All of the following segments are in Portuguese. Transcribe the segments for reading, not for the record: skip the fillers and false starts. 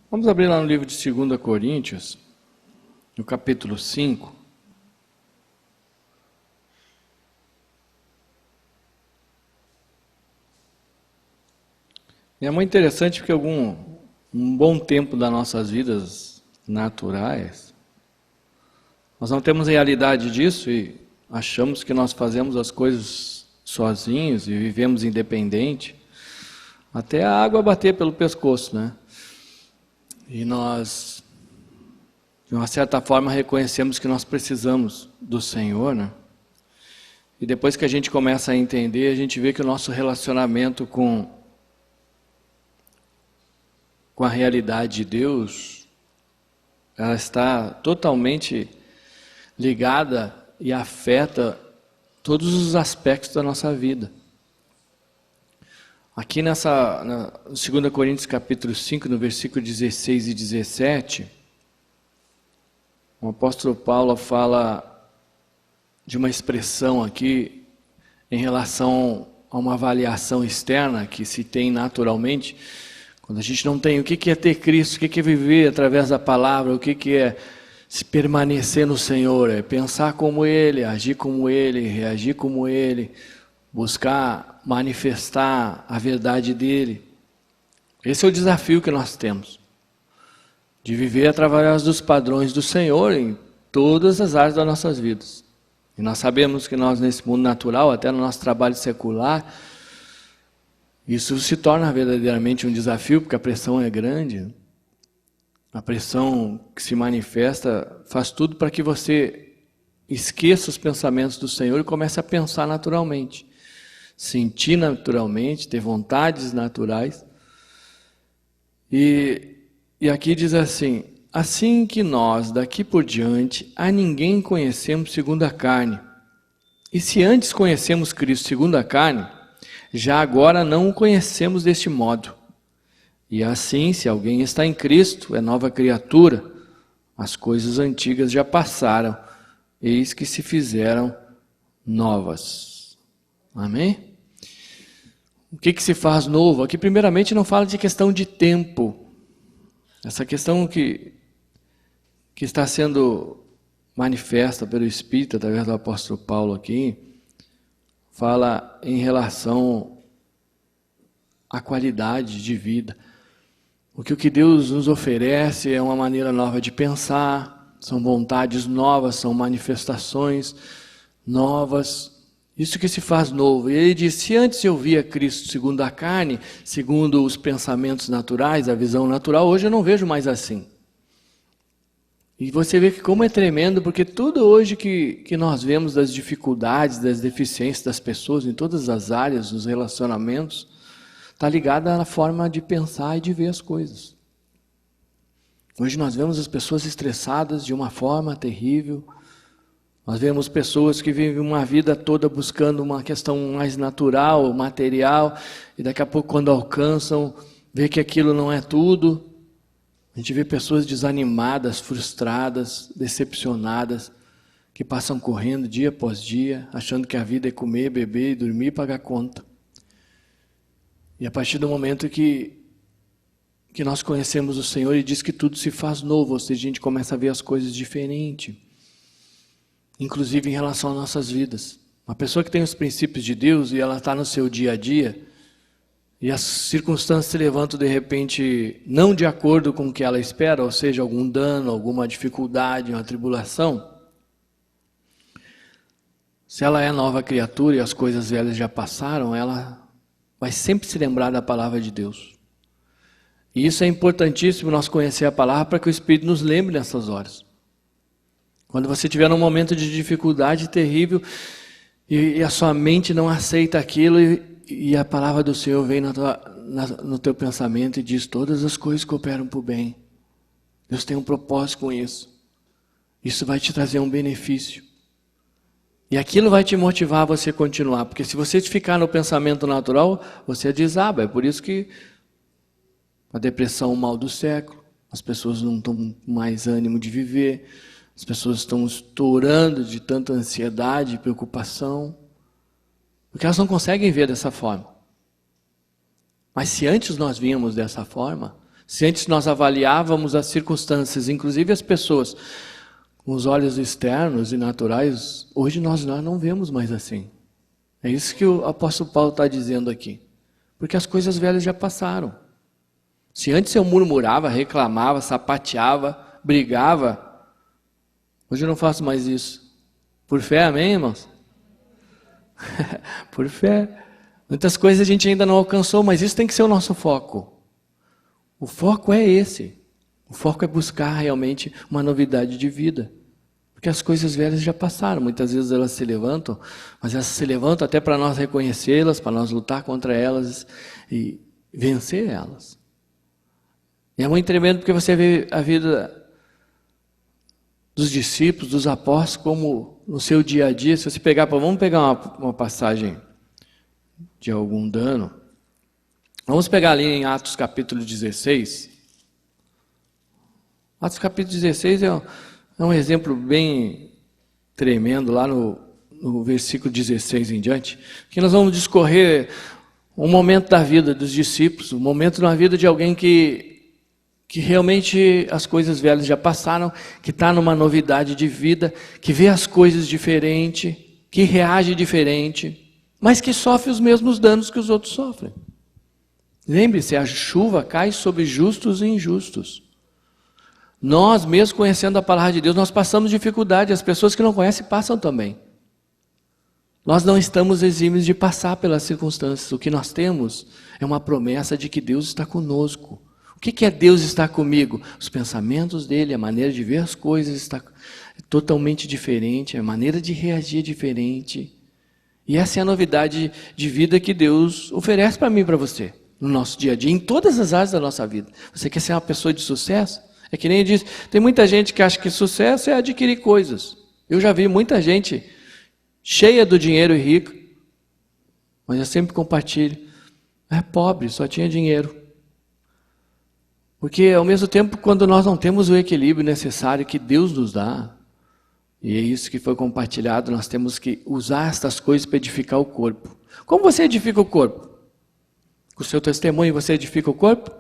Vamos abrir lá no livro de 2 Coríntios, no capítulo 5. E é muito interessante porque um bom tempo das nossas vidas naturais, nós não temos realidade disso e achamos que nós fazemos as coisas sozinhos e vivemos independente, até a água bater pelo pescoço, né? E nós, de uma certa forma, reconhecemos que nós precisamos do Senhor, né? E depois que a gente começa a entender, a gente vê que o nosso relacionamento com a realidade de Deus, ela está totalmente ligada e afeta todos os aspectos da nossa vida. Aqui no 2 Coríntios capítulo 5, no versículo 16 e 17, o apóstolo Paulo fala de uma expressão aqui em relação a uma avaliação externa que se tem naturalmente, quando a gente não tem o que é ter Cristo, o que é viver através da palavra, o que é se permanecer no Senhor, é pensar como Ele, agir como Ele, reagir como Ele, buscar manifestar a verdade dEle. Esse é o desafio que nós temos, de viver através dos padrões do Senhor em todas as áreas das nossas vidas. E nós sabemos que nós nesse mundo natural, até no nosso trabalho secular, isso se torna verdadeiramente um desafio, porque a pressão é grande. A pressão que se manifesta faz tudo para que você esqueça os pensamentos do Senhor e comece a pensar naturalmente, sentir naturalmente, ter vontades naturais. E aqui diz assim: assim que nós, daqui por diante, a ninguém conhecemos segundo a carne. E se antes conhecemos Cristo segundo a carne, já agora não o conhecemos deste modo. E assim, se alguém está em Cristo, é nova criatura, as coisas antigas já passaram, eis que se fizeram novas. Amém? O que se faz novo? Aqui primeiramente não fala de questão de tempo. Essa questão que está sendo manifesta pelo Espírito, através do apóstolo Paulo aqui, fala em relação à qualidade de vida. O que Deus nos oferece é uma maneira nova de pensar, são vontades novas, são manifestações novas, isso que se faz novo. E ele diz: se antes eu via Cristo segundo a carne, segundo os pensamentos naturais, a visão natural, hoje eu não vejo mais assim. E você vê que como é tremendo, porque tudo hoje que nós vemos das dificuldades, das deficiências das pessoas, em todas as áreas, dos relacionamentos, está ligado à forma de pensar e de ver as coisas. Hoje nós vemos as pessoas estressadas de uma forma terrível. Nós vemos pessoas que vivem uma vida toda buscando uma questão mais natural, material, e daqui a pouco quando alcançam, vê que aquilo não é tudo. A gente vê pessoas desanimadas, frustradas, decepcionadas, que passam correndo dia após dia, achando que a vida é comer, beber, dormir e pagar conta. E a partir do momento que nós conhecemos o Senhor, Ele diz que tudo se faz novo, ou seja, a gente começa a ver as coisas diferente, inclusive em relação às nossas vidas. Uma pessoa que tem os princípios de Deus e ela está no seu dia a dia, e as circunstâncias se levantam de repente não de acordo com o que ela espera, ou seja, algum dano, alguma dificuldade, uma tribulação. Se ela é nova criatura e as coisas velhas já passaram, ela vai sempre se lembrar da palavra de Deus. E isso é importantíssimo, nós conhecer a palavra para que o Espírito nos lembre nessas horas. Quando você estiver num momento de dificuldade terrível e a sua mente não aceita aquilo e a palavra do Senhor vem no teu pensamento e diz: todas as coisas cooperam para o bem. Deus tem um propósito com isso. Isso vai te trazer um benefício. E aquilo vai te motivar a você continuar. Porque se você ficar no pensamento natural, você desaba. É por isso que a depressão é o mal do século. As pessoas não estão com mais ânimo de viver. As pessoas estão estourando de tanta ansiedade e preocupação. Porque elas não conseguem ver dessa forma. Mas se antes nós víamos dessa forma, Se antes nós avaliávamos as circunstâncias, inclusive as pessoas, com os olhos externos e naturais, hoje nós não vemos mais assim. É isso que o apóstolo Paulo está dizendo aqui. Porque as coisas velhas já passaram. Se antes eu murmurava, reclamava, sapateava, brigava, hoje eu não faço mais isso. Por fé, amém, irmãos? Por fé. Muitas coisas a gente ainda não alcançou, mas isso tem que ser o nosso foco. O foco é esse. O foco é buscar realmente uma novidade de vida. Porque as coisas velhas já passaram. Muitas vezes elas se levantam, mas elas se levantam até para nós reconhecê-las, para nós lutar contra elas e vencer elas. E é muito tremendo porque você vê a vida dos discípulos, dos apóstolos, como no seu dia a dia, se você pegar, vamos pegar uma passagem de algum dano. Vamos pegar ali em Atos capítulo 16. Atos capítulo 16 é um exemplo bem tremendo, lá no versículo 16 em diante, que nós vamos discorrer um momento da vida dos discípulos, um momento na vida de alguém que realmente as coisas velhas já passaram, que está numa novidade de vida, que vê as coisas diferente, que reage diferente, mas que sofre os mesmos danos que os outros sofrem. Lembre-se, a chuva cai sobre justos e injustos. Nós, mesmo conhecendo a palavra de Deus, nós passamos dificuldade, as pessoas que não conhecem passam também. Nós não estamos exímios de passar pelas circunstâncias, o que nós temos é uma promessa de que Deus está conosco. O que é Deus estar comigo? Os pensamentos dele, a maneira de ver as coisas está totalmente diferente, a maneira de reagir é diferente. E essa é a novidade de vida que Deus oferece para mim e para você, no nosso dia a dia, em todas as áreas da nossa vida. Você quer ser uma pessoa de sucesso? É que nem diz, tem muita gente que acha que sucesso é adquirir coisas. Eu já vi muita gente cheia do dinheiro e rica, mas eu sempre compartilho, é pobre, só tinha dinheiro. Porque ao mesmo tempo, quando nós não temos o equilíbrio necessário que Deus nos dá, e é isso que foi compartilhado, nós temos que usar estas coisas para edificar o corpo. Como você edifica o corpo? Com o seu testemunho você edifica o corpo?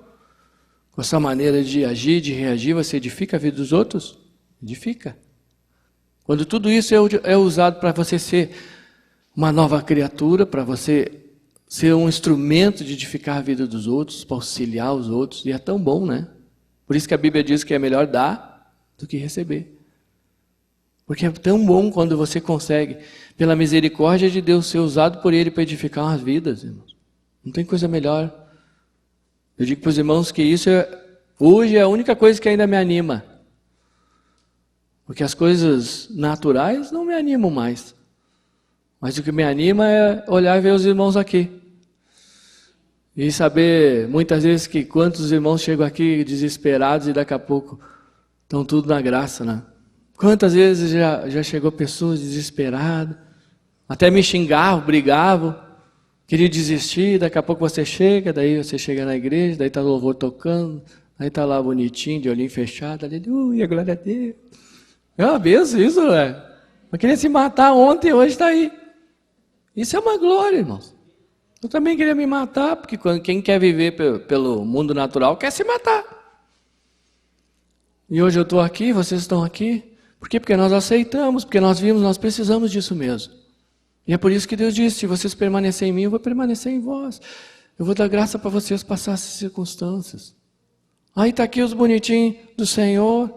Com a sua maneira de agir, de reagir, você edifica a vida dos outros? Edifica. Quando tudo isso é usado para você ser uma nova criatura, para você ser um instrumento de edificar a vida dos outros, para auxiliar os outros, e é tão bom, né? Por isso que a Bíblia diz que é melhor dar do que receber. Porque é tão bom quando você consegue, pela misericórdia de Deus, ser usado por Ele para edificar as vidas, irmãos. Não tem coisa melhor. Eu digo para os irmãos que isso hoje é a única coisa que ainda me anima. Porque as coisas naturais não me animam mais. Mas o que me anima é olhar e ver os irmãos aqui. E saber, muitas vezes, que quantos irmãos chegam aqui desesperados e daqui a pouco estão tudo na graça, né? Quantas vezes já chegou pessoas desesperadas, até me xingavam, brigavam, queriam desistir, daqui a pouco você chega, daí você chega na igreja, daí está o louvor tocando, aí está lá bonitinho, de olhinho fechado, aleluia, glória a Deus. É uma bênção isso, né? Eu queria se matar ontem, hoje está aí. Isso é uma glória, irmãos. Eu também queria me matar, porque quem quer viver pelo mundo natural quer se matar. E hoje eu estou aqui, vocês estão aqui. Por quê? Porque nós aceitamos, porque nós vimos, nós precisamos disso mesmo. E é por isso que Deus disse, se vocês permanecerem em mim, eu vou permanecer em vós. Eu vou dar graça para vocês passar essas circunstâncias. Aí está aqui os bonitinhos do Senhor,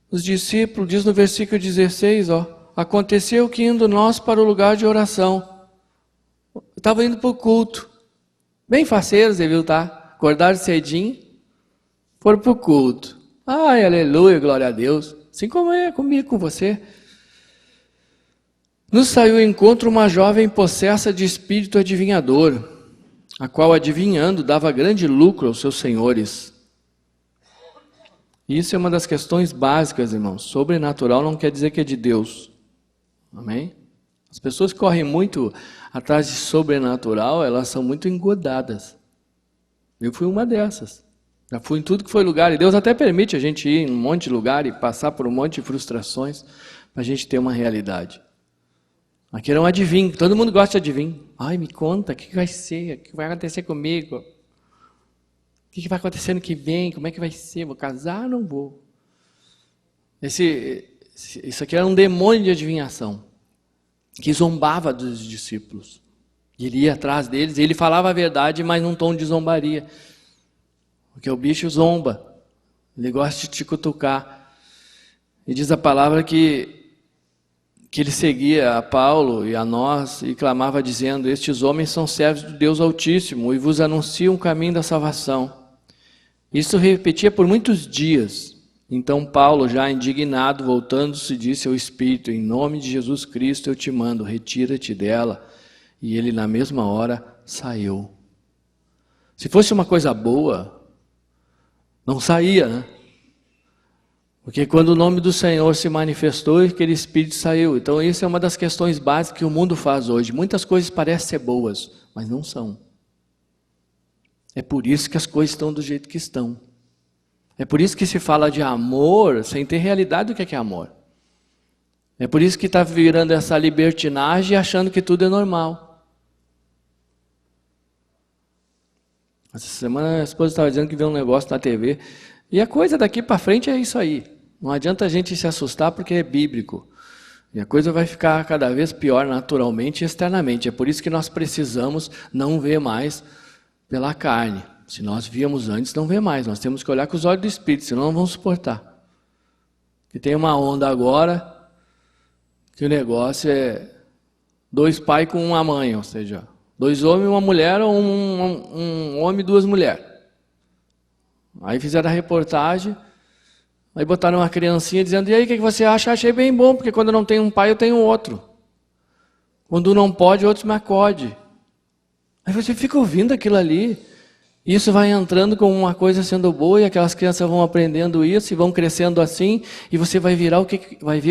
os discípulos, diz no versículo 16, aconteceu que indo nós para o lugar de oração, eu estava indo para o culto, bem faceiros, você viu, tá? Acordaram cedinho, foram para o culto. Ai, aleluia, glória a Deus. Assim como é comigo, com você. Nos saiu ao encontro uma jovem possessa de espírito adivinhador, a qual adivinhando dava grande lucro aos seus senhores. Isso é uma das questões básicas, irmãos. Sobrenatural não quer dizer que é de Deus. Amém? As pessoas que correm muito atrás de sobrenatural, elas são muito engodadas. Eu fui uma dessas. Já fui em tudo que foi lugar. E Deus até permite a gente ir em um monte de lugar e passar por um monte de frustrações para a gente ter uma realidade. Aqui era um adivinho. Todo mundo gosta de adivinho. Ai, me conta, o que vai ser? O que vai acontecer comigo? O que vai acontecer no que vem? Como é que vai ser? Vou casar? Não vou. Isso aqui era um demônio de adivinhação, que zombava dos discípulos. Ele ia atrás deles, e ele falava a verdade, mas num tom de zombaria. Porque o bicho zomba, ele gosta de te cutucar. E diz a palavra que ele seguia a Paulo e a nós e clamava dizendo: estes homens são servos do Deus Altíssimo e vos anunciam o caminho da salvação. Isso repetia por muitos dias. Então Paulo, já indignado, voltando-se, disse ao Espírito: em nome de Jesus Cristo eu te mando, retira-te dela. E ele na mesma hora saiu. Se fosse uma coisa boa, não saía, né? Porque quando o nome do Senhor se manifestou, aquele Espírito saiu. Então isso é uma das questões básicas que o mundo faz hoje. Muitas coisas parecem ser boas, mas não são. É por isso que as coisas estão do jeito que estão. É por isso que se fala de amor sem ter realidade do que é amor. É por isso que está virando essa libertinagem e achando que tudo é normal. Essa semana a esposa estava dizendo que viu um negócio na TV. E a coisa daqui para frente é isso aí. Não adianta a gente se assustar porque é bíblico. E a coisa vai ficar cada vez pior naturalmente e externamente. É por isso que nós precisamos não ver mais pela carne. Se nós víamos antes, não vê mais. Nós temos que olhar com os olhos do Espírito, senão não vamos suportar. Que tem uma onda agora, que o negócio é 2 pais com uma mãe, ou seja, 2 homens e uma mulher, ou um homem e 2 mulheres. Aí fizeram a reportagem, aí botaram uma criancinha dizendo: e aí, o que você acha? Achei bem bom, porque quando não tem um pai, eu tenho outro. Quando um não pode, outro me acode. Aí você fica ouvindo aquilo ali. Isso vai entrando como uma coisa sendo boa, e aquelas crianças vão aprendendo isso e vão crescendo assim, e você vai ver o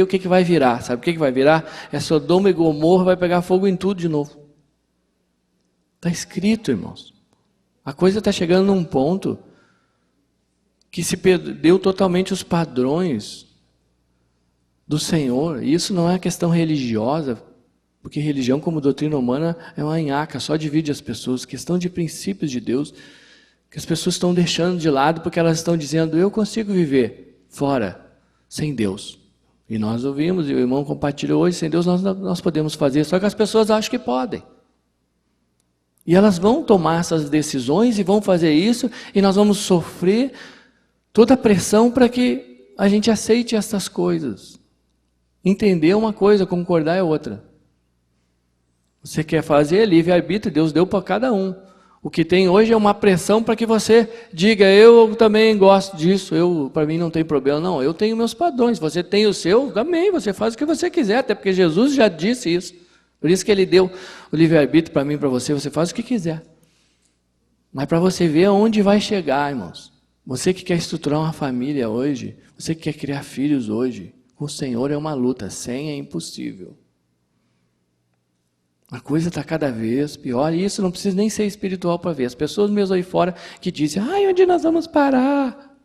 que vai virar. Sabe o que vai virar? É Sodoma e Gomorra, vai pegar fogo em tudo de novo. Está escrito, irmãos. A coisa está chegando num ponto que se perdeu totalmente os padrões do Senhor. E isso não é questão religiosa, porque religião como doutrina humana é uma nhaca, só divide as pessoas. Questão de princípios de Deus, que as pessoas estão deixando de lado porque elas estão dizendo: eu consigo viver fora, sem Deus. E nós ouvimos, e o irmão compartilhou hoje, sem Deus nós podemos fazer, só que as pessoas acham que podem. E elas vão tomar essas decisões e vão fazer isso, e nós vamos sofrer toda a pressão para que a gente aceite essas coisas. Entender uma coisa, concordar é outra. Você quer fazer livre-arbítrio, Deus deu para cada um. O que tem hoje é uma pressão para que você diga: eu também gosto disso, para mim não tem problema. Não, eu tenho meus padrões, você tem o seu, também, você faz o que você quiser, até porque Jesus já disse isso. Por isso que Ele deu o livre-arbítrio para mim e para você, você faz o que quiser. Mas para você ver aonde vai chegar, irmãos. Você que quer estruturar uma família hoje, você que quer criar filhos hoje, com o Senhor é uma luta, sem é impossível. A coisa está cada vez pior, e isso não precisa nem ser espiritual para ver. As pessoas mesmo aí fora que dizem: onde nós vamos parar?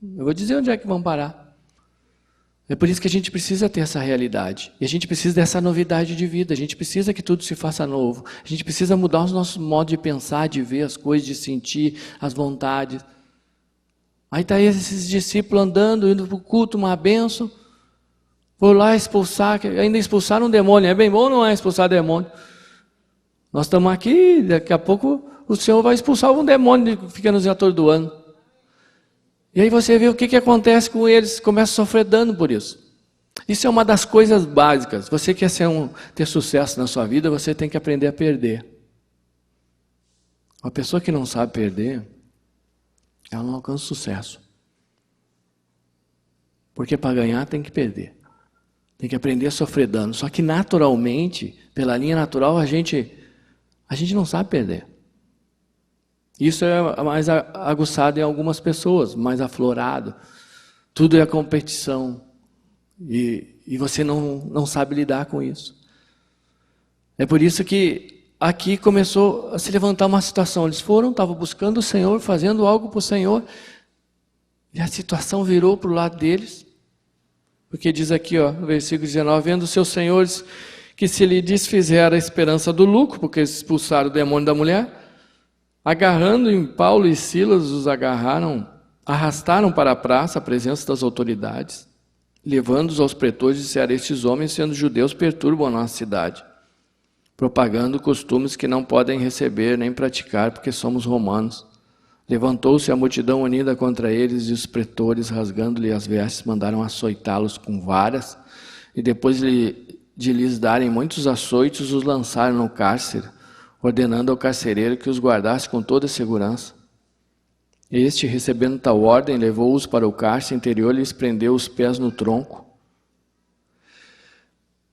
Eu vou dizer onde é que vão parar. É por isso que a gente precisa ter essa realidade. E a gente precisa dessa novidade de vida. A gente precisa que tudo se faça novo. A gente precisa mudar os nossos modos de pensar, de ver as coisas, de sentir as vontades. Aí está esses discípulos andando, indo para o culto, uma bênção. Vou lá expulsar, ainda expulsaram um demônio. É bem bom ou não é expulsar demônio? Nós estamos aqui, daqui a pouco o Senhor vai expulsar um demônio que fica nos atordoando. E aí você vê o que acontece com eles, começa a sofrer dano por isso. Isso é uma das coisas básicas. Você quer ter sucesso na sua vida, você tem que aprender a perder. Uma pessoa que não sabe perder, ela não alcança sucesso. Porque para ganhar tem que perder. Tem que aprender a sofrer dano. Só que naturalmente, pela linha natural, a gente não sabe perder. Isso é mais aguçado em algumas pessoas, mais aflorado. Tudo é competição. E você não sabe lidar com isso. É por isso que aqui começou a se levantar uma situação. Eles estavam buscando o Senhor, fazendo algo para o Senhor. E a situação virou para o lado deles. Porque diz aqui, no versículo 19, vendo os seus senhores que se lhe desfizera a esperança do lucro, porque eles expulsaram o demônio da mulher, Agarrando em Paulo e Silas, os arrastaram para a praça a presença das autoridades, levando-os aos pretores e disseram: estes homens, sendo judeus, perturbam a nossa cidade, propagando costumes que não podem receber nem praticar, porque somos romanos. Levantou-se a multidão unida contra eles, e os pretores, rasgando-lhe as vestes, mandaram açoitá-los com varas, e depois de lhes darem muitos açoites, os lançaram no cárcere, ordenando ao carcereiro que os guardasse com toda a segurança. Este, recebendo tal ordem, levou-os para o cárcere interior e lhes prendeu os pés no tronco.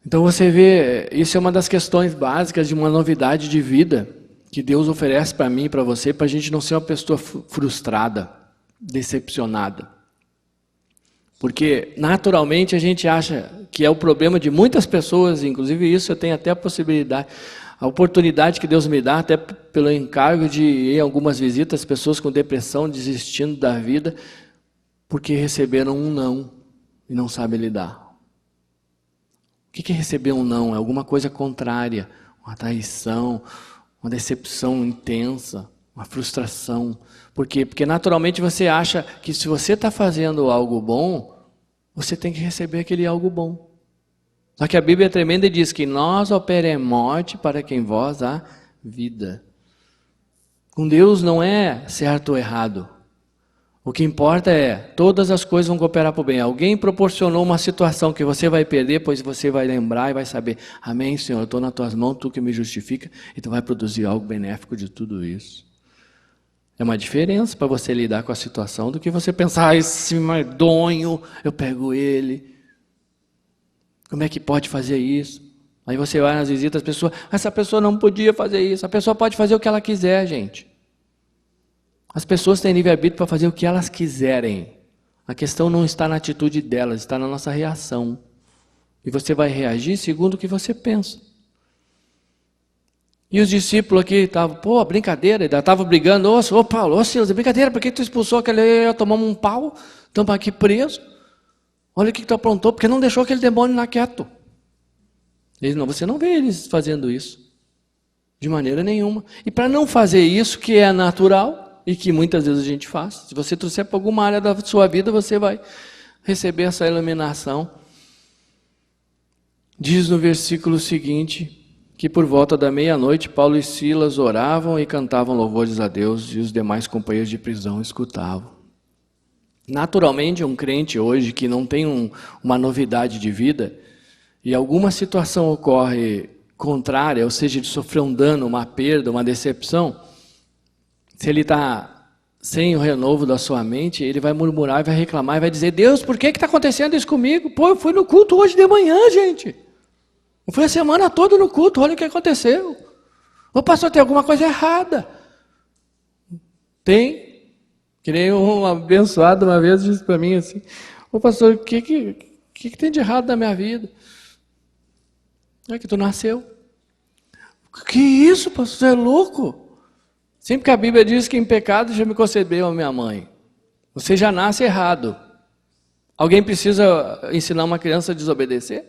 Então você vê, isso é uma das questões básicas de uma novidade de vida que Deus oferece para mim e para você, para a gente não ser uma pessoa frustrada, decepcionada. Porque naturalmente a gente acha que é o problema de muitas pessoas, inclusive isso eu tenho até a possibilidade, a oportunidade que Deus me dá, até pelo encargo de ir em algumas visitas, pessoas com depressão, desistindo da vida, porque receberam um não e não sabem lidar. O que é receber um não? É alguma coisa contrária, uma traição, uma decepção intensa, uma frustração. Por quê? Porque naturalmente você acha que se você está fazendo algo bom, você tem que receber aquele algo bom. Só que a Bíblia é tremenda e diz que nós operemos morte para quem vós há vida. Com Deus não é certo ou errado. O que importa é, todas as coisas vão cooperar para o bem. Alguém proporcionou uma situação que você vai perder, pois você vai lembrar e vai saber: amém, Senhor, eu estou nas tuas mãos, tu que me justifica, e tu vai produzir algo benéfico de tudo isso. É uma diferença para você lidar com a situação do que você pensar: esse medonho, eu pego ele. Como é que pode fazer isso? Aí você vai nas visitas, as pessoas: essa pessoa não podia fazer isso. A pessoa pode fazer o que ela quiser, gente. As pessoas têm livre-arbítrio para fazer o que elas quiserem. A questão não está na atitude delas, está na nossa reação. E você vai reagir segundo o que você pensa. E os discípulos aqui estavam, brincadeira, ainda estavam brigando: ô Paulo, ô Silas, brincadeira, por que tu expulsou aquele, tomamos um pau, estamos aqui presos. Olha o que tu aprontou, porque não deixou aquele demônio lá quieto. Eles não, você não vê eles fazendo isso, de maneira nenhuma. E para não fazer isso, que é natural, e que muitas vezes a gente faz, se você trouxer para alguma área da sua vida, você vai receber essa iluminação. Diz no versículo seguinte, que por volta da meia-noite, Paulo e Silas oravam e cantavam louvores a Deus, e os demais companheiros de prisão escutavam. Naturalmente, um crente hoje que não tem uma novidade de vida, e alguma situação ocorre contrária, ou seja, de sofrer um dano, uma perda, uma decepção, se ele está sem o renovo da sua mente, ele vai murmurar, vai reclamar, e vai dizer: Deus, por que está acontecendo isso comigo? Eu fui no culto hoje de manhã, gente. Eu fui a semana toda no culto, olha o que aconteceu. Ô pastor, tem alguma coisa errada. Tem. Que nem um abençoado uma vez disse para mim assim: ô pastor, o que tem de errado na minha vida? É que tu nasceu. Que isso, pastor, você é louco? Sempre que a Bíblia diz que em pecado já me concebeu a minha mãe. Você já nasce errado. Alguém precisa ensinar uma criança a desobedecer?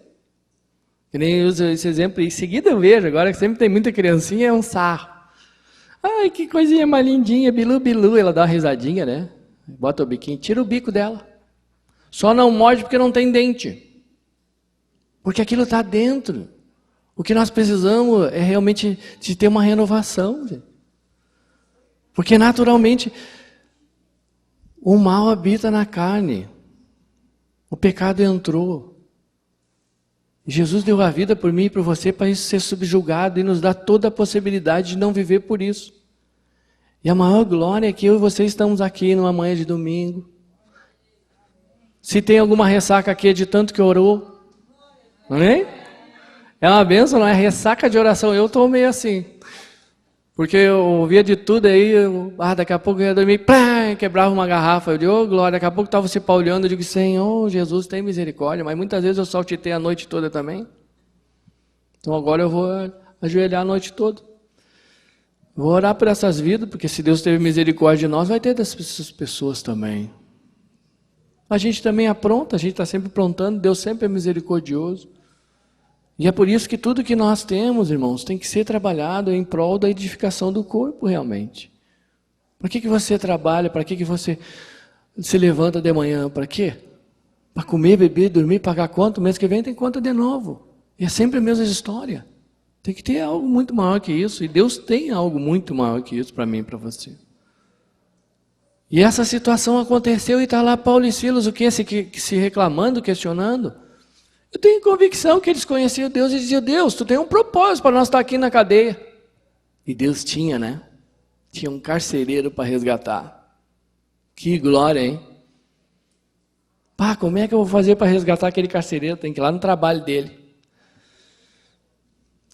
Que nem usa esse exemplo, em seguida eu vejo, agora que sempre tem muita criancinha, é um sarro. Ai, que coisinha mais lindinha, bilu, bilu, ela dá uma risadinha, né? Bota o biquinho, tira o bico dela. Só não morde porque não tem dente. Porque aquilo está dentro. O que nós precisamos é realmente de ter uma renovação, gente. Porque naturalmente o mal habita na carne. O pecado entrou. Jesus deu a vida por mim e por você para isso ser subjugado e nos dá toda a possibilidade de não viver por isso. E a maior glória é que eu e você estamos aqui numa manhã de domingo. Se tem alguma ressaca aqui é de tanto que orou. Amém? É uma bênção, não é? Ressaca de oração. Eu estou meio assim. Porque eu ouvia de tudo aí, daqui a pouco eu ia dormir, quebrava uma garrafa. Eu digo: glória, daqui a pouco estava se pauleando, eu digo: Senhor, Jesus, tem misericórdia. Mas muitas vezes eu saltitei a noite toda também. Então agora eu vou ajoelhar a noite toda. Vou orar por essas vidas, porque se Deus teve misericórdia de nós, vai ter dessas pessoas também. A gente também apronta, a gente está sempre aprontando, Deus sempre é misericordioso. E é por isso que tudo que nós temos, irmãos, tem que ser trabalhado em prol da edificação do corpo realmente. Para que você trabalha? Para que você se levanta de manhã? Para quê? Para comer, beber, dormir, pagar conta. O mês que vem tem conta de novo. E é sempre a mesma história. Tem que ter algo muito maior que isso. E Deus tem algo muito maior que isso para mim e para você. E essa situação aconteceu e está lá Paulo e Silas, o que? Se reclamando, questionando. Eu tenho convicção que eles conheciam Deus e diziam, Deus, tu tem um propósito para nós estar aqui na cadeia. E Deus tinha, né? Tinha um carcereiro para resgatar. Que glória, hein? Pá, como é que eu vou fazer para resgatar aquele carcereiro? Tem que ir lá no trabalho dele.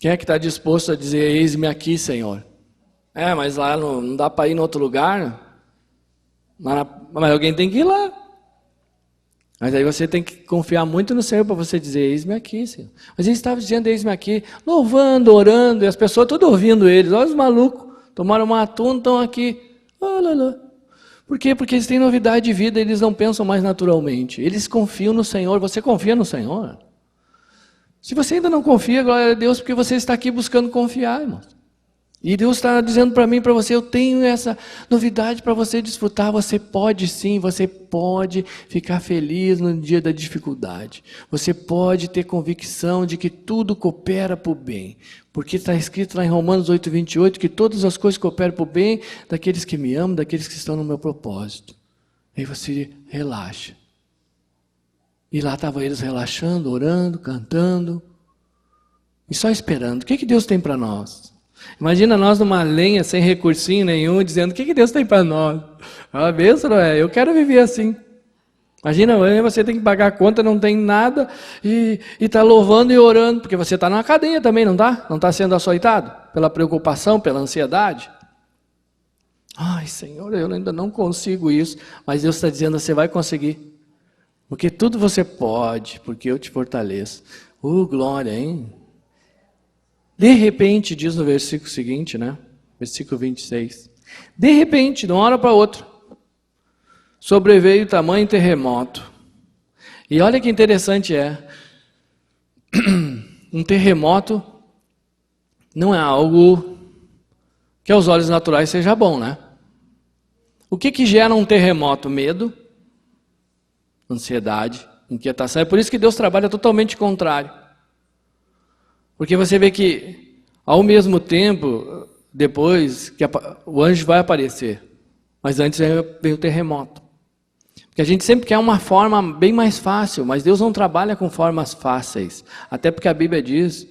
Quem é que está disposto a dizer, eis-me aqui, Senhor? Mas lá não dá para ir em outro lugar? Mas alguém tem que ir lá. Mas aí você tem que confiar muito no Senhor para você dizer, eis-me aqui, Senhor. Mas eles estavam dizendo, eis-me aqui, louvando, orando, e as pessoas todas ouvindo eles. Olha os malucos, tomaram uma atum, estão aqui. Olha. Por quê? Porque eles têm novidade de vida, eles não pensam mais naturalmente. Eles confiam no Senhor. Você confia no Senhor? Se você ainda não confia, glória a Deus, porque você está aqui buscando confiar, irmãos. E Deus está dizendo para mim e para você, eu tenho essa novidade para você desfrutar. Você pode sim, você pode ficar feliz no dia da dificuldade. Você pode ter convicção de que tudo coopera para o bem. Porque está escrito lá em Romanos 8:28, que todas as coisas cooperam para o bem daqueles que me amam, daqueles que estão no meu propósito. Aí você relaxa. E lá estavam eles relaxando, orando, cantando. E só esperando. O que Deus tem para nós? Imagina nós numa lenha, sem recursinho nenhum, dizendo, o que Deus tem para nós? Uma benção, não é? Eu quero viver assim. Imagina, você tem que pagar a conta, não tem nada, e está louvando e orando, porque você está na cadeia também, não está? Não está sendo açoitado? Pela preocupação, pela ansiedade? Ai, Senhor, eu ainda não consigo isso, mas Deus está dizendo, você vai conseguir. Porque tudo você pode, porque eu te fortaleço. Glória, hein? De repente, diz no versículo seguinte, né? Versículo 26. De repente, de uma hora para outra, sobreveio tamanho terremoto. E olha que interessante um terremoto não é algo que aos olhos naturais seja bom, né? O que gera um terremoto? Medo, ansiedade, inquietação. É por isso que Deus trabalha totalmente contrário. Porque você vê que, ao mesmo tempo, depois, que o anjo vai aparecer. Mas antes veio o terremoto. Porque a gente sempre quer uma forma bem mais fácil, mas Deus não trabalha com formas fáceis. Até porque a Bíblia diz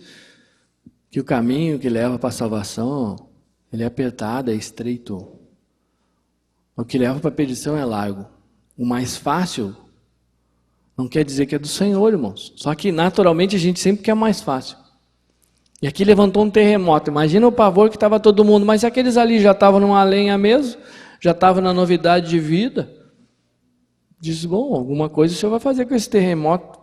que o caminho que leva para a salvação, ele é apertado, é estreito. O que leva para a perdição é largo. O mais fácil não quer dizer que é do Senhor, irmãos. Só que naturalmente a gente sempre quer mais fácil. E aqui levantou um terremoto. Imagina o pavor que estava todo mundo. Mas aqueles ali já estavam numa lenha mesmo, já estavam na novidade de vida. Diz, bom, alguma coisa o Senhor vai fazer com esse terremoto.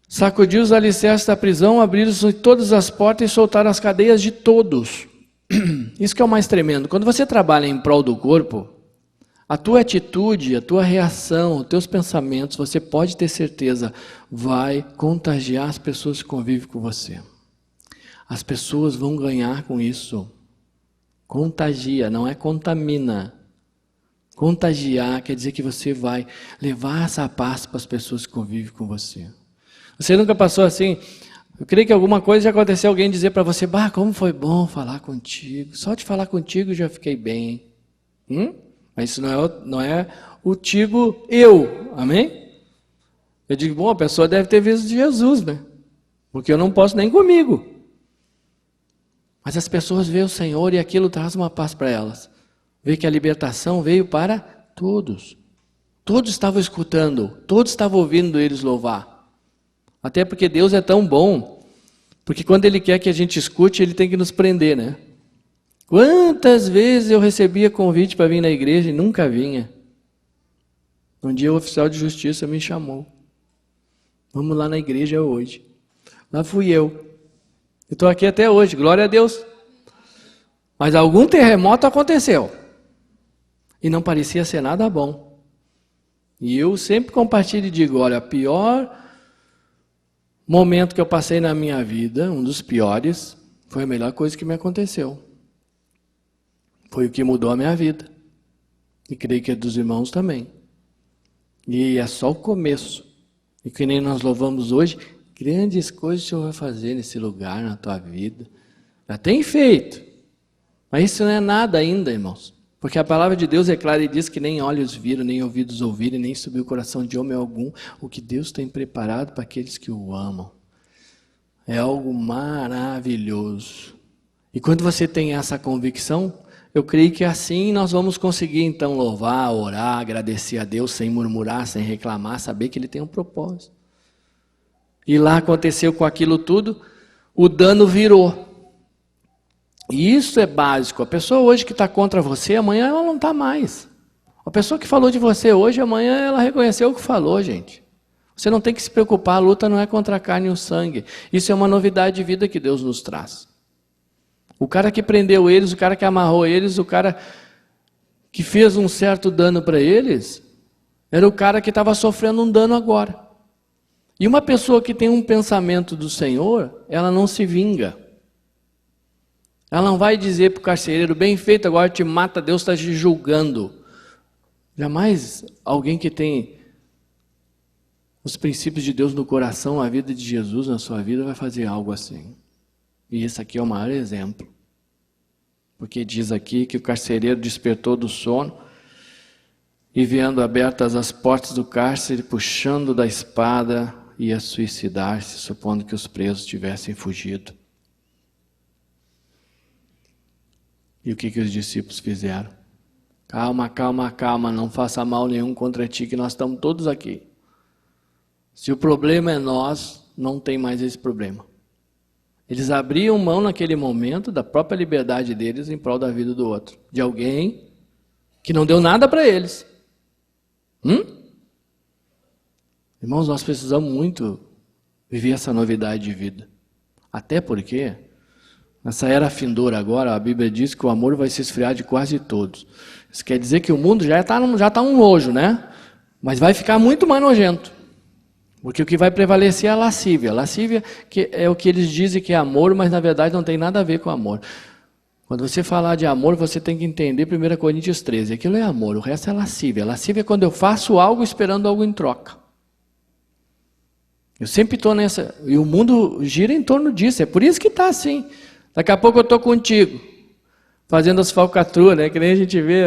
Sacudiu os alicerces da prisão, abriram-se todas as portas e soltaram as cadeias de todos. Isso que é o mais tremendo. Quando você trabalha em prol do corpo, a tua atitude, a tua reação, os teus pensamentos, você pode ter certeza, vai contagiar as pessoas que convivem com você. As pessoas vão ganhar com isso. Contagia, não é contamina. Contagiar quer dizer que você vai levar essa paz para as pessoas que convivem com você. Você nunca passou assim? Eu creio que alguma coisa já aconteceu, alguém dizer para você, como foi bom falar contigo. Só de falar contigo já fiquei bem. Mas isso não é o tigo eu, amém? Eu digo, a pessoa deve ter visto Jesus, né? Porque eu não posso nem comigo. Mas as pessoas veem o Senhor e aquilo traz uma paz para elas. Vê que a libertação veio para todos. Todos estavam escutando, todos estavam ouvindo eles louvar. Até porque Deus é tão bom, porque quando Ele quer que a gente escute, Ele tem que nos prender, né? Quantas vezes eu recebia convite para vir na igreja e nunca vinha. Um dia o oficial de justiça me chamou. Vamos lá na igreja hoje. Lá fui eu. Estou aqui até hoje, glória a Deus. Mas algum terremoto aconteceu. E não parecia ser nada bom. E eu sempre compartilho e digo, olha, o pior momento que eu passei na minha vida, um dos piores, foi a melhor coisa que me aconteceu. Foi o que mudou a minha vida. E creio que é dos irmãos também. E é só o começo. E que nem nós louvamos hoje, grandes coisas o Senhor vai fazer nesse lugar, na tua vida. Já tem feito. Mas isso não é nada ainda, irmãos. Porque a palavra de Deus é clara e diz que nem olhos viram, nem ouvidos ouviram, nem subiu o coração de homem algum, o que Deus tem preparado para aqueles que o amam. É algo maravilhoso. E quando você tem essa convicção, eu creio que assim nós vamos conseguir então louvar, orar, agradecer a Deus sem murmurar, sem reclamar, saber que Ele tem um propósito. E lá aconteceu com aquilo tudo, o dano virou. E isso é básico. A pessoa hoje que está contra você, amanhã ela não está mais. A pessoa que falou de você hoje, amanhã ela reconheceu o que falou, gente. Você não tem que se preocupar, a luta não é contra a carne e o sangue. Isso é uma novidade de vida que Deus nos traz. O cara que prendeu eles, o cara que amarrou eles, o cara que fez um certo dano para eles, era o cara que estava sofrendo um dano agora. E uma pessoa que tem um pensamento do Senhor, ela não se vinga. Ela não vai dizer para o carcereiro, bem feito, agora te mata, Deus está te julgando. Jamais alguém que tem os princípios de Deus no coração, a vida de Jesus na sua vida, vai fazer algo assim. E esse aqui é o maior exemplo. Porque diz aqui que o carcereiro despertou do sono e vendo abertas as portas do cárcere, puxando da espada, ia suicidar-se, supondo que os presos tivessem fugido. E o que os discípulos fizeram? Calma, calma, calma, não faça mal nenhum contra ti, que nós estamos todos aqui. Se o problema é nós, não tem mais esse problema. Eles abriam mão naquele momento da própria liberdade deles em prol da vida do outro. De alguém que não deu nada para eles. Irmãos, nós precisamos muito viver essa novidade de vida. Até porque, nessa era findoura agora, a Bíblia diz que o amor vai se esfriar de quase todos. Isso quer dizer que o mundo já tá um nojo, né? Mas vai ficar muito mais nojento. Porque o que vai prevalecer é a lascívia. A lascívia que é o que eles dizem que é amor, mas na verdade não tem nada a ver com amor. Quando você falar de amor, você tem que entender 1 Coríntios 13. Aquilo é amor, o resto é lascívia. Lascívia é quando eu faço algo esperando algo em troca. Eu sempre estou nessa... E o mundo gira em torno disso. É por isso que está assim. Daqui a pouco eu estou contigo, fazendo as falcatruas, né? Que nem a gente vê.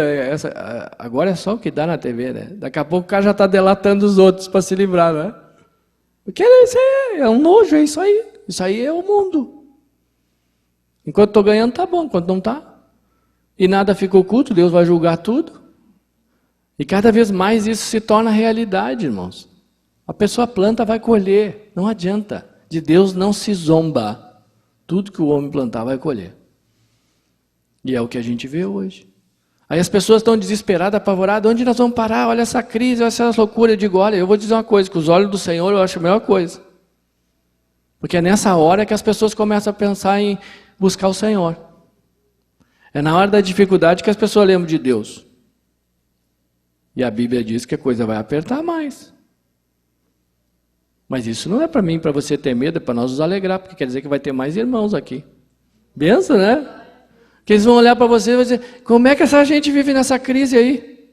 Agora é só o que dá na TV, né? Daqui a pouco o cara já está delatando os outros para se livrar, né? Porque isso aí é um nojo, é isso aí. Isso aí é o mundo. Enquanto estou ganhando, tá bom. Enquanto não está. E nada fica oculto, Deus vai julgar tudo. E cada vez mais isso se torna realidade, irmãos. A pessoa planta, vai colher. Não adianta. De Deus não se zomba. Tudo que o homem plantar vai colher. E é o que a gente vê hoje. Aí as pessoas estão desesperadas, apavoradas. Onde nós vamos parar? Olha essa crise, olha essa loucura. Eu digo, olha, eu vou dizer uma coisa, que os olhos do Senhor eu acho a melhor coisa. Porque é nessa hora que as pessoas começam a pensar em buscar o Senhor. É na hora da dificuldade que as pessoas lembram de Deus. E a Bíblia diz que a coisa vai apertar mais. Mas isso não é para mim, para você ter medo, é para nós nos alegrar, porque quer dizer que vai ter mais irmãos aqui. Benção, né? Que eles vão olhar para você e vão dizer, como é que essa gente vive nessa crise aí?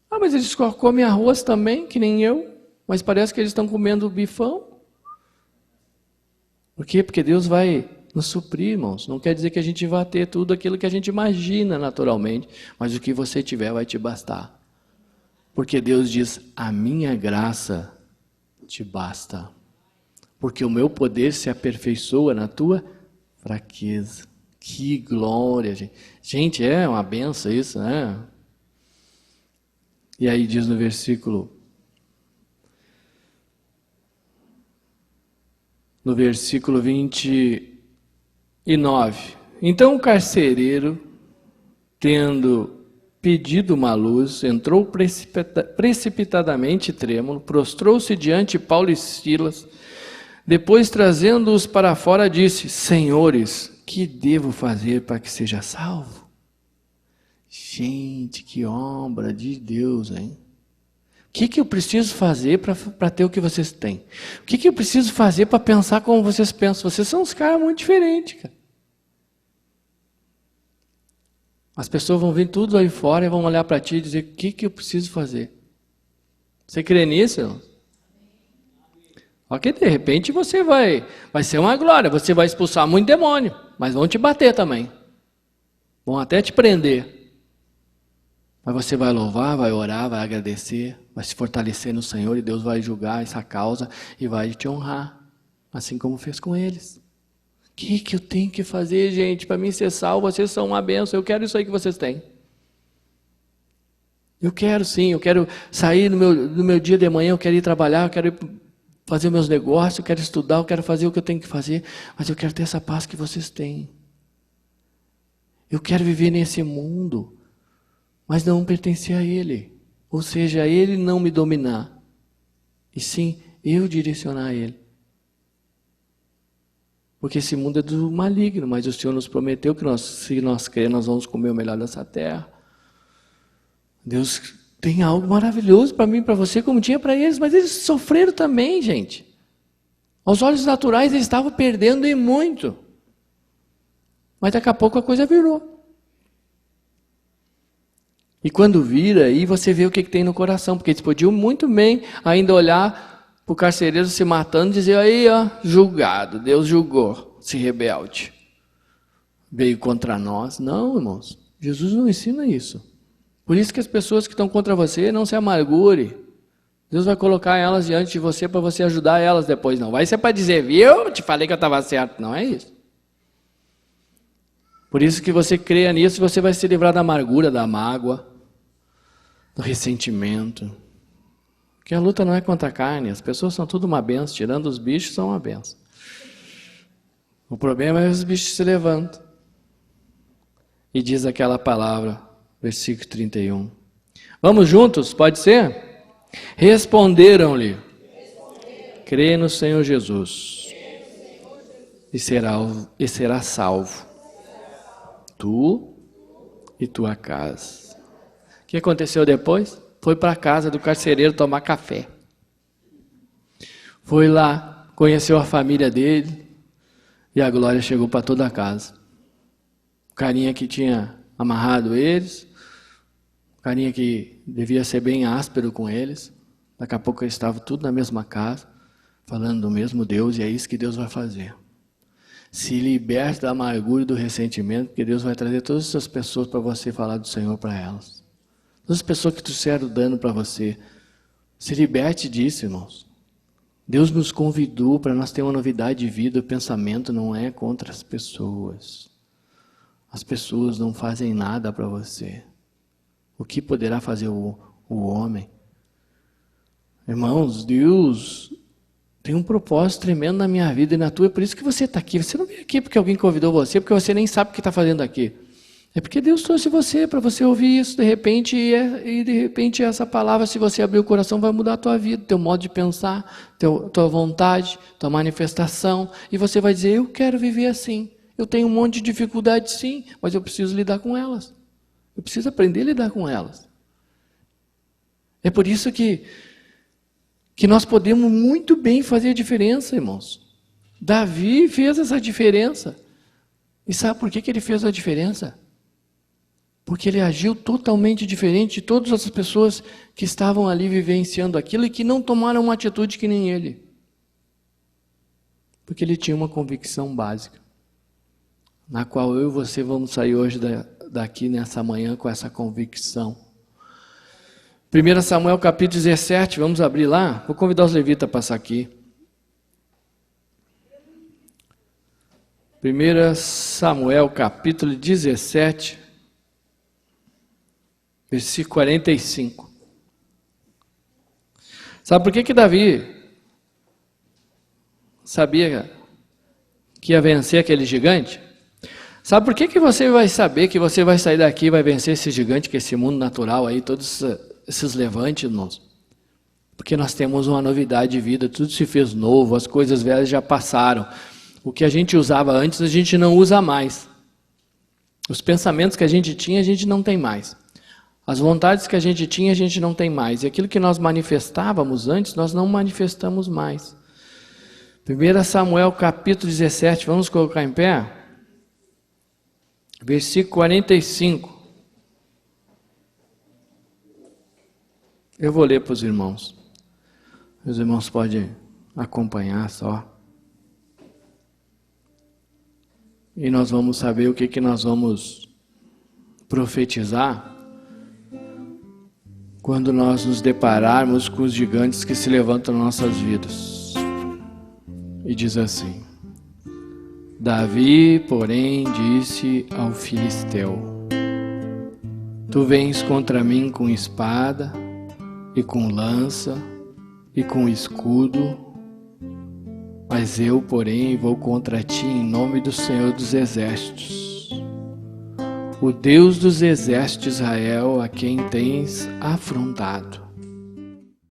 Ah, mas eles comem arroz também, que nem eu, mas parece que eles estão comendo bifão. Por quê? Porque Deus vai nos suprir, irmãos. Não quer dizer que a gente vai ter tudo aquilo que a gente imagina naturalmente, mas o que você tiver vai te bastar. Porque Deus diz, a minha graça te basta. Porque o meu poder se aperfeiçoa na tua fraqueza. Que glória, gente. Gente, é uma benção isso, né? E aí diz no versículo 29. Então o carcereiro, tendo pedido uma luz, entrou precipitadamente trêmulo, prostrou-se diante de Paulo e Silas, depois trazendo-os para fora disse, Senhores, que devo fazer para que seja salvo? Gente, que obra de Deus, hein? O que eu preciso fazer para ter o que vocês têm? O que eu preciso fazer para pensar como vocês pensam? Vocês são uns caras muito diferentes, cara. As pessoas vão vir tudo aí fora e vão olhar para ti e dizer, o que eu preciso fazer? Você crê nisso? Ok, de repente você vai ser uma glória, você vai expulsar muito demônio, mas vão te bater também. Vão até te prender. Mas você vai louvar, vai orar, vai agradecer, vai se fortalecer no Senhor e Deus vai julgar essa causa e vai te honrar, assim como fez com eles. O que eu tenho que fazer, gente, para mim ser salvo? Vocês são uma bênção, eu quero isso aí que vocês têm. Eu quero sim, eu quero sair no meu dia de manhã, eu quero ir trabalhar, eu quero ir fazer meus negócios, eu quero estudar, eu quero fazer o que eu tenho que fazer, mas eu quero ter essa paz que vocês têm. Eu quero viver nesse mundo, mas não pertencer a Ele. Ou seja, Ele não me dominar, e sim eu direcionar Ele. Porque esse mundo é do maligno, mas o Senhor nos prometeu que se nós crermos, nós vamos comer o melhor dessa terra. Deus tem algo maravilhoso para mim e para você, como tinha para eles, mas eles sofreram também, gente. Aos olhos naturais eles estavam perdendo e muito. Mas daqui a pouco a coisa virou. E quando vira, aí você vê o que tem no coração, porque eles podiam muito bem ainda olhar para o carcereiro se matando e dizer, aí ó, julgado, Deus julgou, esse rebelde. Veio contra nós. Não, irmãos, Jesus não ensina isso. Por isso que as pessoas que estão contra você, não se amargure. Deus vai colocar elas diante de você para você ajudar elas depois. Não vai ser para dizer, viu, eu te falei que eu estava certo. Não é isso. Por isso que você creia nisso, você vai se livrar da amargura, da mágoa, do ressentimento. Porque a luta não é contra a carne, as pessoas são tudo uma benção, tirando os bichos são uma benção. O problema é que os bichos se levantam. E diz aquela palavra, versículo 31. Vamos juntos, pode ser? Responderam-lhe, crê no Senhor Jesus, e será salvo, tu e tua casa. O que aconteceu depois? Foi para a casa do carcereiro tomar café. Foi lá, conheceu a família dele, e a glória chegou para toda a casa. O carinha que tinha amarrado eles, o carinha que devia ser bem áspero com eles, daqui a pouco eles estavam tudo na mesma casa, falando do mesmo Deus, e é isso que Deus vai fazer. Se liberte da amargura e do ressentimento, porque Deus vai trazer todas essas pessoas para você falar do Senhor para elas. Todas as pessoas que trouxeram dano para você, se liberte disso, irmãos. Deus nos convidou para nós ter uma novidade de vida, o pensamento não é contra as pessoas. As pessoas não fazem nada para você. O que poderá fazer o homem? Irmãos, Deus tem um propósito tremendo na minha vida e na tua, é por isso que você está aqui. Você não veio aqui porque alguém convidou você, porque você nem sabe o que está fazendo aqui. É porque Deus trouxe você para você ouvir isso de repente, e de repente essa palavra, se você abrir o coração, vai mudar a tua vida, teu modo de pensar, tua vontade, tua manifestação, e você vai dizer, eu quero viver assim. Eu tenho um monte de dificuldade sim, mas eu preciso lidar com elas. Eu preciso aprender a lidar com elas. É por isso que nós podemos muito bem fazer a diferença, irmãos. Davi fez essa diferença. E sabe por que ele fez a diferença? Porque ele agiu totalmente diferente de todas as pessoas que estavam ali vivenciando aquilo e que não tomaram uma atitude que nem ele. Porque ele tinha uma convicção básica, na qual eu e você vamos sair hoje daqui nessa manhã com essa convicção. 1 Samuel capítulo 17, vamos abrir lá? Vou convidar os levitas a passar aqui. 1 Samuel capítulo 17, versículo 45. Sabe por que Davi sabia que ia vencer aquele gigante? Sabe por que você vai saber que você vai sair daqui e vai vencer esse gigante, que é esse mundo natural aí, todos esses levantes, irmãos? Porque nós temos uma novidade de vida, tudo se fez novo, as coisas velhas já passaram. O que a gente usava antes, a gente não usa mais. Os pensamentos que a gente não tem mais. As vontades que a gente não tem mais. E aquilo que nós manifestávamos antes, nós não manifestamos mais. 1 Samuel capítulo 17, vamos colocar em pé? Versículo 45. Eu vou ler para os irmãos. Os irmãos podem acompanhar só. E nós vamos saber o que nós vamos profetizar quando nós nos depararmos com os gigantes que se levantam nas nossas vidas. E diz assim: Davi, porém, disse ao filisteu: Tu vens contra mim com espada, e com lança, e com escudo, mas eu, porém, vou contra ti em nome do Senhor dos Exércitos, o Deus dos exércitos de Israel, a quem tens afrontado.